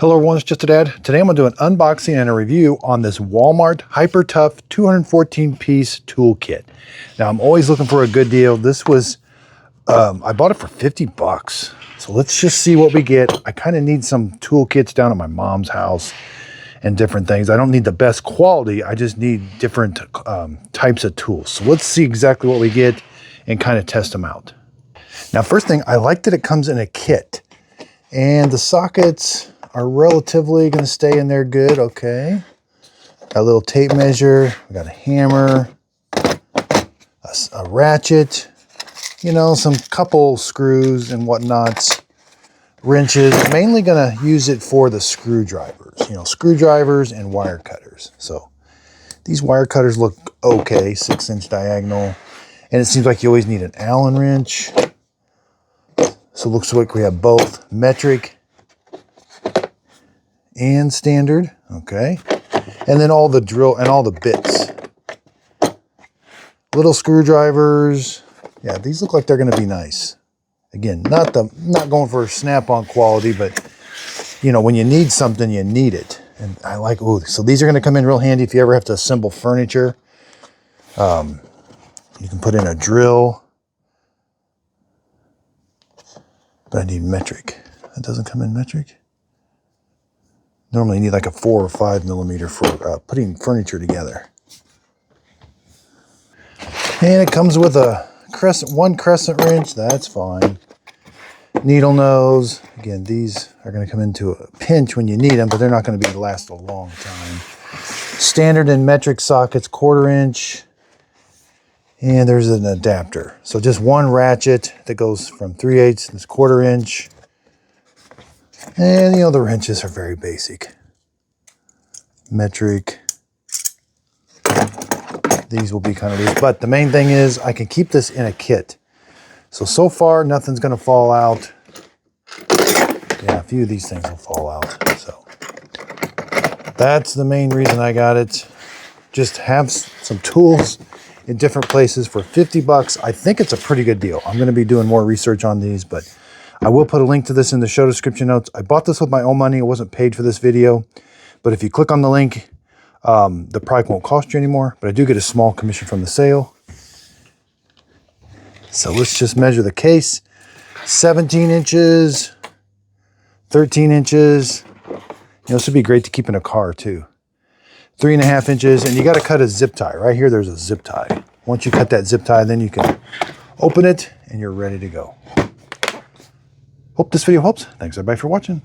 Hello everyone, it's Just a Dad. Today I'm going to do an unboxing and a review on this Walmart HYPERTOUGH 214 piece toolkit. Now I'm always looking for a good deal. This was, I bought it for 50 bucks. So let's just see what we get. I kind of need some toolkits down at my mom's house and different things. I don't need the best quality. I just need different types of tools. So let's see exactly what we get and kind of test them out. Now first thing, I like that it comes in a kit and the sockets are relatively going to stay in there good. Okay. Got a little tape measure. We got a hammer, a ratchet, you know, some couple screws and whatnots, wrenches. Mainly going to use it for the screwdrivers, you know, screwdrivers and wire cutters. So these wire cutters look okay, 6-inch diagonal. And it seems like you always need an Allen wrench. So it looks like we have both metric and standard. Okay. And then all the drill and all the bits. Little screwdrivers. Yeah, these look like they're going to be nice. Again, not going for snap-on quality, but you know, when you need something, you need it. And I like, oh, so these are going to come in real handy if you ever have to assemble furniture. You can put in a drill. But I need metric. That doesn't come in metric. Normally you need like a 4 or 5 millimeter for putting furniture together. And it comes with a one crescent wrench. That's fine. Needle nose. Again, these are going to come into a pinch when you need them, but they're not going to last a long time. Standard and metric sockets, 1/4 inch. And there's an adapter. So just one ratchet that goes from 3/8 to this 1/4 inch. And you know, the wrenches are very basic. Metric. These will be kind of loose. But the main thing is I can keep this in a kit. So far, nothing's going to fall out. Yeah, a few of these things will fall out. So that's the main reason I got it. Just have some tools in different places for 50 bucks. I think it's a pretty good deal. I'm going to be doing more research on these, but I will put a link to this in the show description notes. I bought this with my own money. It wasn't paid for this video, but if you click on the link, the product won't cost you anymore, but I do get a small commission from the sale. So let's just measure the case. 17 inches, 13 inches. You know, this would be great to keep in a car too. 3.5 inches, and you got to cut a zip tie. Right here, there's a zip tie. Once you cut that zip tie, then you can open it and you're ready to go. Hope this video helps. Thanks everybody for watching.